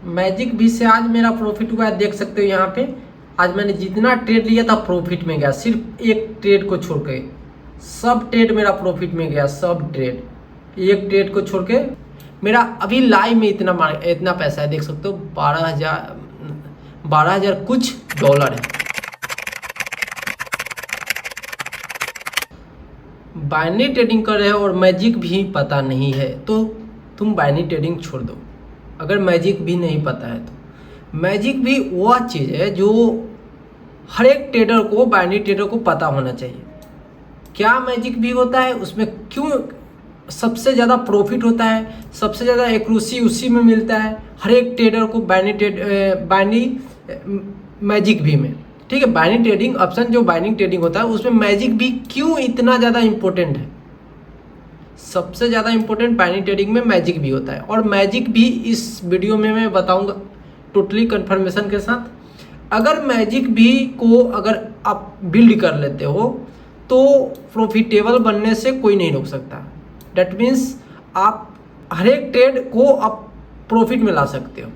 Magic भी से आज मेरा प्रॉफिट हुआ है, देख सकते हो यहाँ पे। आज मैंने जितना ट्रेड लिया था प्रॉफिट में गया, सिर्फ एक ट्रेड को छोड़ के सब ट्रेड मेरा प्रॉफिट में गया। सब ट्रेड, एक ट्रेड को छोड़ के मेरा अभी लाइव में इतना पैसा है, देख सकते हो 12,000 कुछ डॉलर है। बाइनरी ट्रेडिंग कर रहे हो और मैजिक भी पता नहीं है तो तुम बाइनरी ट्रेडिंग छोड़ दो। अगर मैजिक भी नहीं पता है तो मैजिक भी वह चीज़ है जो हर एक ट्रेडर को, बाइनरी ट्रेडर को पता होना चाहिए। क्या मैजिक भी होता है, उसमें क्यों सबसे ज़्यादा प्रॉफिट होता है, सबसे ज़्यादा एक्यूरेसी उसी में मिलता है हर एक ट्रेडर को, बाइनरी मैजिक भी में। ठीक है, बाइनरी ट्रेडिंग ऑप्शन जो बाइनरी ट्रेडिंग होता है उसमें मैजिक भी क्यों इतना ज़्यादा इंपॉर्टेंट है। सबसे ज़्यादा इंपॉर्टेंट बाइनरी ट्रेडिंग में मैजिक भी होता है, और मैजिक भी इस वीडियो में मैं बताऊंगा टोटली कंफर्मेशन के साथ। अगर मैजिक भी को अगर आप बिल्ड कर लेते हो तो प्रॉफिटेबल बनने से कोई नहीं रोक सकता। डैट मीन्स आप हर एक ट्रेड को आप प्रॉफिट में ला सकते हो।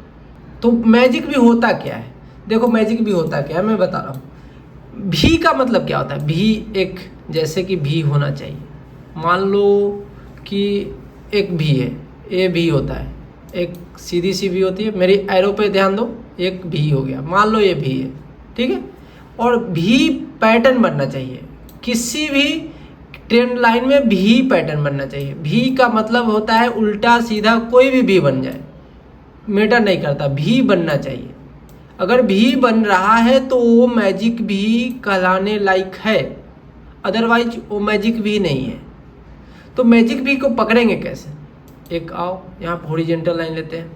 तो मैजिक भी होता क्या है, देखो मैजिक भी होता क्या है मैं बता रहा हूँ। भी का मतलब क्या होता है, भी एक जैसे कि भी होना चाहिए। मान लो कि एक भी है, ए भी होता है, एक सीधी सी भी होती है। मेरी एरो पे ध्यान दो, एक भी हो गया, मान लो ये भी है, ठीक है। और भी पैटर्न बनना चाहिए, किसी भी ट्रेंड लाइन में भी पैटर्न बनना चाहिए। भी का मतलब होता है उल्टा सीधा कोई भी बन जाए, मैटर नहीं करता, भी बनना चाहिए। अगर भी बन रहा है तो वो मैजिक भी कहलाने लायक है, अदरवाइज वो मैजिक भी नहीं है। तो मैजिक भी को पकड़ेंगे कैसे, एक आओ यहाँ पर हॉरिजॉन्टल लाइन लेते हैं,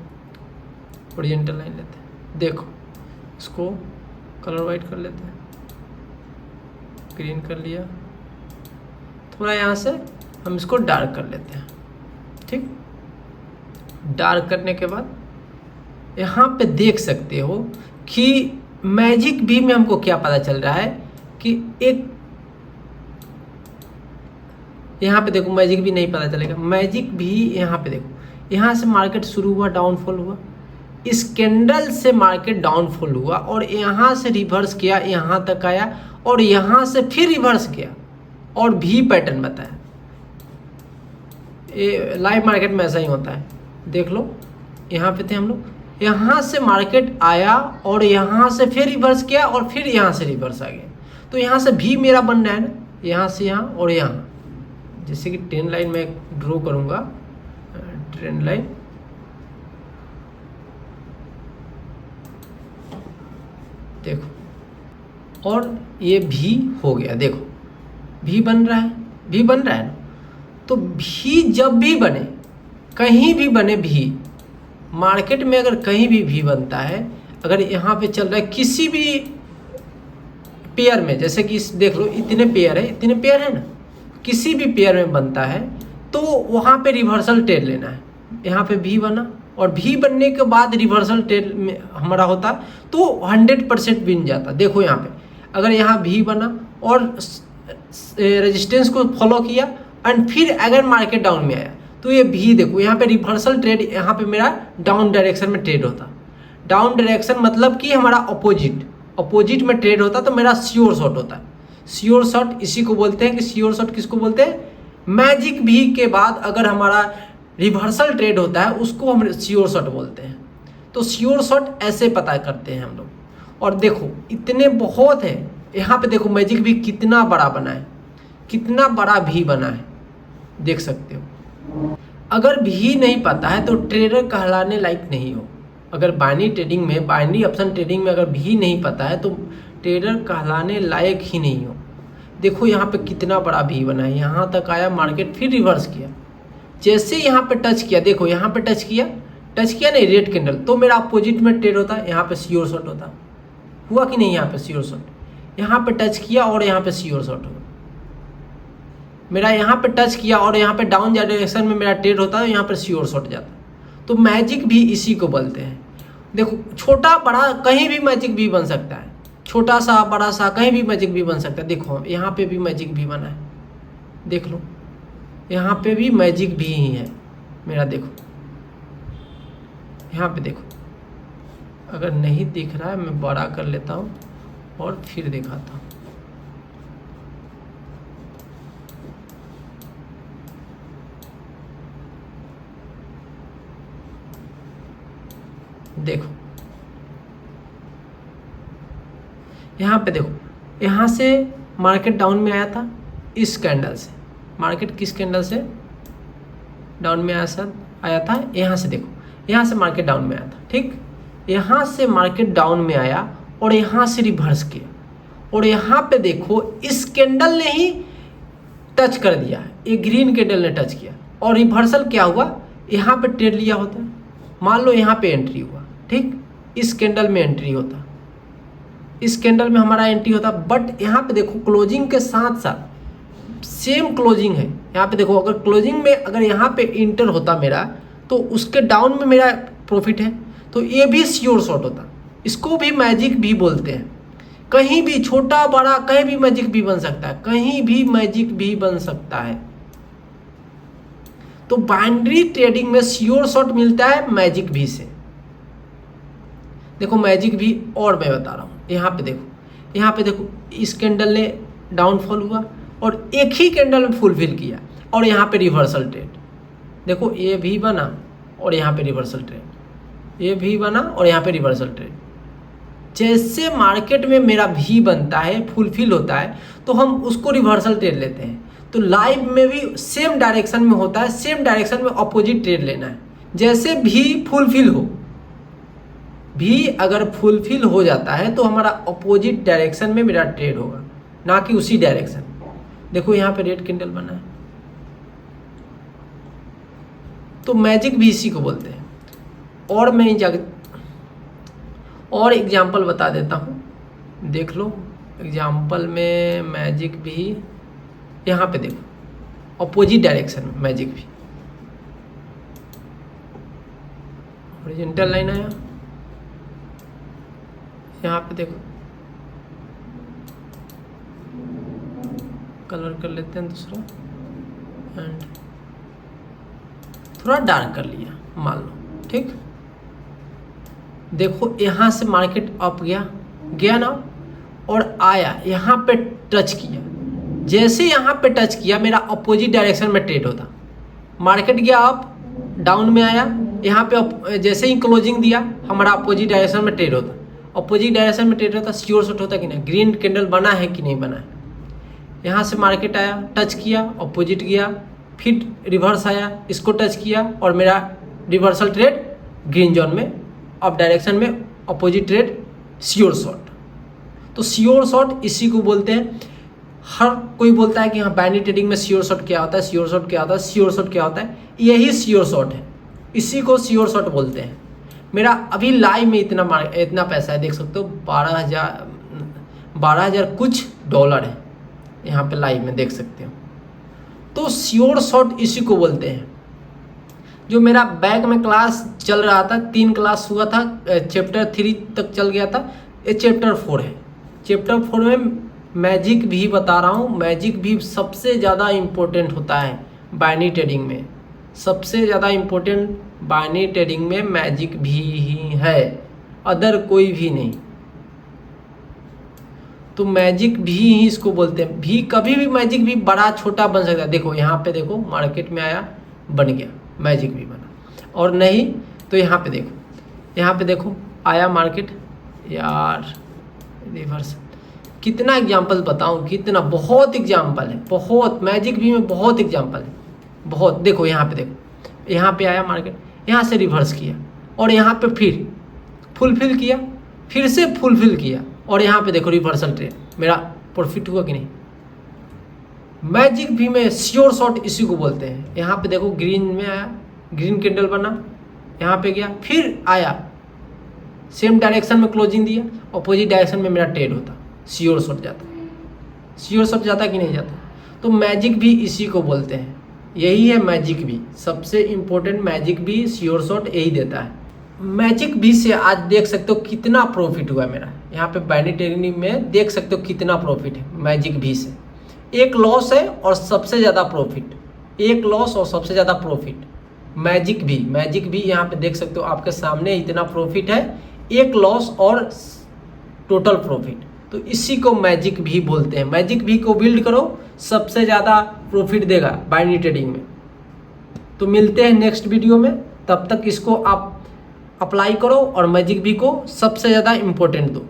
हॉरिजॉन्टल लाइन लेते हैं। देखो इसको कलर वाइट कर लेते हैं, ग्रीन कर लिया, थोड़ा यहाँ से हम इसको डार्क कर लेते हैं। ठीक, डार्क करने के बाद यहाँ पे देख सकते हो कि मैजिक भी में हमको क्या पता चल रहा है कि एक यहाँ पे देखो मैजिक भी नहीं पता चलेगा। मैजिक भी यहाँ पे देखो, यहाँ से मार्केट शुरू हुआ, डाउनफॉल हुआ, इस कैंडल से मार्केट डाउनफॉल हुआ और यहाँ से रिवर्स किया, यहाँ तक आया और यहाँ से फिर रिवर्स किया और भी पैटर्न बताया। ये लाइव मार्केट में ऐसा ही होता है, देख लो। यहाँ पे थे हम लोग, यहाँ से मार्केट आया और यहाँ से फिर रिवर्स किया और फिर यहाँ से रिवर्स आ गया। तो यहाँ से भी मेरा बन रहा है ना, यहाँ से यहाँ और यहाँ। जैसे कि ट्रेंड लाइन में ड्रॉ करूँगा, ट्रेंड लाइन देखो, और ये भी हो गया, देखो भी बन रहा है, भी बन रहा है ना। तो भी जब भी बने, कहीं भी बने भी, मार्केट में अगर कहीं भी बनता है, अगर यहाँ पे चल रहा है किसी भी पेयर में, जैसे कि देख लो इतने पेयर है, इतने पेयर है ना, किसी भी पेयर में बनता है तो वहाँ पे रिवर्सल ट्रेड लेना है। यहाँ पे भी बना और भी बनने के बाद रिवर्सल ट्रेड में हमारा होता तो 100% बिन जाता। देखो यहाँ पे अगर यहाँ भी बना और रेजिस्टेंस को फॉलो किया एंड फिर अगर मार्केट डाउन में आया तो ये भी देखो यहाँ पे रिवर्सल ट्रेड, यहाँ पे मेरा डाउन डायरेक्शन में ट्रेड होता। डाउन डायरेक्शन मतलब कि हमारा अपोजिट में ट्रेड होता तो मेरा श्योर शॉट होता है। श्योर शॉट इसी को बोलते हैं कि श्योर शॉट किसको बोलते हैं, मैजिक भी के बाद अगर हमारा रिवर्सल ट्रेड होता है उसको हम श्योर शॉट बोलते हैं। तो श्योर शॉट ऐसे पता करते हैं हम लोग। और देखो इतने बहुत है, यहाँ पे देखो मैजिक भी कितना बड़ा बना है, कितना बड़ा भी बना है, देख सकते हो। अगर भी नहीं पता है तो ट्रेडर कहलाने लायक नहीं हो। अगर बाइनरी ट्रेडिंग में, बाइनरी ऑप्शन ट्रेडिंग में अगर भी नहीं पता है तो ट्रेडर कहलाने लायक ही नहीं हो। देखो यहाँ पे कितना बड़ा भी बना है, यहाँ तक आया, मार्केट फिर रिवर्स किया, जैसे यहाँ पे टच किया, देखो यहाँ पे टच किया नहीं रेड कैंडल, तो मेरा अपोजिट में ट्रेड होता है, यहाँ पे श्योर शॉट होता। हुआ कि नहीं, यहाँ पे श्योर शॉट, यहाँ पे टच किया और यहाँ पे श्योर शॉट हुआ। मेरा यहाँ पे टच किया और यहाँ पे डाउन डायरेक्शन में मेरा ट्रेड होता है, यहाँ पे श्योर शॉट जाता। तो मैजिक भी इसी को बोलते हैं। देखो छोटा बड़ा कहीं भी मैजिक भी बन सकता है, छोटा सा बड़ा सा कहीं भी मैजिक भी बन सकता है। देखो यहाँ पे भी मैजिक भी बना है, देख लो यहाँ पे भी मैजिक भी ही है मेरा। देखो यहाँ पे देखो अगर नहीं दिख रहा है मैं बड़ा कर लेता हूँ और फिर दिखाता हूँ। देखो यहाँ पे देखो, यहाँ से मार्केट डाउन में आया था, इस कैंडल से मार्केट किस कैंडल से डाउन में आया था, यहाँ से देखो, यहाँ से मार्केट डाउन में आया था, ठीक। यहाँ से मार्केट डाउन में आया और यहाँ से रिवर्स किया और यहाँ पे देखो इस कैंडल ने ही टच कर दिया, ये ग्रीन कैंडल ने टच किया और रिवर्सल क्या हुआ, यहाँ पे ट्रेड लिया होता है, मान लो यहाँ पे एंट्री हुआ, ठीक, इस कैंडल में एंट्री होता, इस कैंडल में हमारा एंट्री होता, बट यहाँ पे देखो क्लोजिंग के साथ साथ सेम क्लोजिंग है। यहाँ पे देखो अगर क्लोजिंग में अगर यहाँ पे इंटर होता मेरा तो उसके डाउन में मेरा प्रॉफिट है, तो ये भी श्योर शॉट होता। इसको भी मैजिक भी बोलते हैं। कहीं भी छोटा बड़ा कहीं भी मैजिक भी बन सकता है, कहीं भी मैजिक भी बन सकता है। तो बाइनरी ट्रेडिंग में श्योर शॉट मिलता है मैजिक भी से। देखो मैजिक भी और मैं बता रहा हूँ, यहाँ पे देखो, यहाँ पे देखो इस कैंडल ने डाउनफॉल हुआ और एक ही कैंडल में फुलफिल किया और यहाँ पे रिवर्सल ट्रेड, देखो ये भी बना और यहाँ पे रिवर्सल ट्रेड, ये भी बना और यहाँ पे रिवर्सल ट्रेड। जैसे मार्केट में मेरा भी बनता है, फुलफिल होता है, तो हम उसको रिवर्सल ट्रेड लेते हैं। तो लाइव में भी सेम डायरेक्शन में होता है, सेम डायरेक्शन में अपोजिट ट्रेड लेना है। जैसे भी फुलफिल हो, भी अगर फुलफिल हो जाता है तो हमारा अपोजिट डायरेक्शन में मेरा ट्रेड होगा, ना कि उसी डायरेक्शन। देखो यहाँ पे रेड कैंडल बना है, तो मैजिक भी इसी को बोलते हैं। और मैं और एग्जाम्पल बता देता हूँ, देख लो एग्जाम्पल में मैजिक भी, यहाँ पे देखो अपोजिट डायरेक्शन में मैजिक भी, हॉरिजॉन्टल लाइन आया, यहाँ पे देखो कलर कर लेते हैं दूसरा एंड थोड़ा डार्क कर लिया मान लो, ठीक। देखो यहाँ से मार्केट अप गया ना, और आया यहाँ पे टच किया। जैसे यहाँ पे टच किया मेरा अपोजिट डायरेक्शन में ट्रेड होता, मार्केट गया अप, डाउन में आया, यहाँ पे जैसे ही क्लोजिंग दिया हमारा अपोजिट डायरेक्शन में ट्रेड होता। अपोजिट डायरेक्शन में ट्रेड होता, श्योर शॉट होता कि नहीं, ग्रीन कैंडल बना है कि नहीं बना है। यहाँ से मार्केट आया, टच किया, अपोजिट गया, फिर रिवर्स आया, इसको टच किया और मेरा रिवर्सल ट्रेड ग्रीन जोन में, अप डायरेक्शन में अपोजिट ट्रेड, श्योर शॉट। तो श्योर शॉट इसी को बोलते हैं। हर कोई बोलता है कि हाँ बाइनरी ट्रेडिंग में श्योर शॉट क्या होता है, श्योर शॉट क्या होता है, श्योर शॉट क्या होता है, यही श्योर शॉट है, इसी को श्योर शॉट बोलते हैं। मेरा अभी लाइव में इतना पैसा है, देख सकते हो 12,000 कुछ डॉलर है, यहाँ पे लाइव में देख सकते हो। तो श्योर शॉट इसी को बोलते हैं। जो मेरा बैक में क्लास चल रहा था, 3 क्लास हुआ था, चैप्टर 3 तक चल गया था, ये चैप्टर 4 है। चैप्टर 4 में मैजिक भी बता रहा हूँ। मैजिक भी सबसे ज़्यादा इम्पोर्टेंट होता है बाइनरी ट्रेडिंग में, सबसे ज़्यादा इम्पोर्टेंट बाइनरी ट्रेडिंग में मैजिक भी ही है, अदर कोई भी नहीं। तो मैजिक भी ही इसको बोलते हैं। भी कभी भी मैजिक भी बड़ा छोटा बन सकता है। देखो यहाँ पे देखो मार्केट में आया, बन गया, मैजिक भी बना। और नहीं तो यहाँ पे देखो, यहाँ पे देखो आया मार्केट, यार रिवर्स। कितना एग्जाम्पल बताऊँ, कितना, बहुत एग्जाम्पल है, बहुत मैजिक भी में बहुत एग्जाम्पल है, बहुत। देखो यहाँ पे देखो, यहाँ पे आया मार्केट, यहाँ से रिवर्स किया और यहाँ पे फिर फुलफिल किया, फिर से फुलफिल किया और यहाँ पे देखो रिवर्सल ट्रेड, मेरा प्रॉफिट हुआ कि नहीं। मैजिक भी में श्योर शॉट इसी को बोलते हैं। यहाँ पे देखो ग्रीन में आया, ग्रीन कैंडल बना, यहाँ पे गया, फिर आया, सेम डायरेक्शन में क्लोजिंग दिया, अपोजिट डायरेक्शन में मेरा ट्रेड होता, श्योर शॉट जाता। श्योर शॉट जाता कि नहीं जाता। तो मैजिक भी इसी को बोलते हैं, यही है मैजिक भी। सबसे इम्पोर्टेंट मैजिक भी, श्योर शॉट यही देता है। मैजिक भी से आज देख सकते हो कितना प्रॉफिट हुआ मेरा। यहाँ पे बाइनरी ट्रेडिंग में देख सकते हो कितना प्रॉफिट है मैजिक भी से। एक लॉस है और सबसे ज़्यादा प्रॉफिट, एक लॉस और सबसे ज़्यादा प्रॉफिट। मैजिक भी यहाँ पे देख सकते हो आपके सामने, इतना प्रॉफिट है, एक लॉस और टोटल प्रॉफिट, तो इसी को मैजिक भी बोलते हैं। मैजिक भी को बिल्ड करो, सबसे ज़्यादा प्रॉफिट देगा बाइनरी ट्रेडिंग में। तो मिलते हैं नेक्स्ट वीडियो में, तब तक इसको आप अप्लाई करो और मैजिक भी को सबसे ज़्यादा इम्पोर्टेंट दो।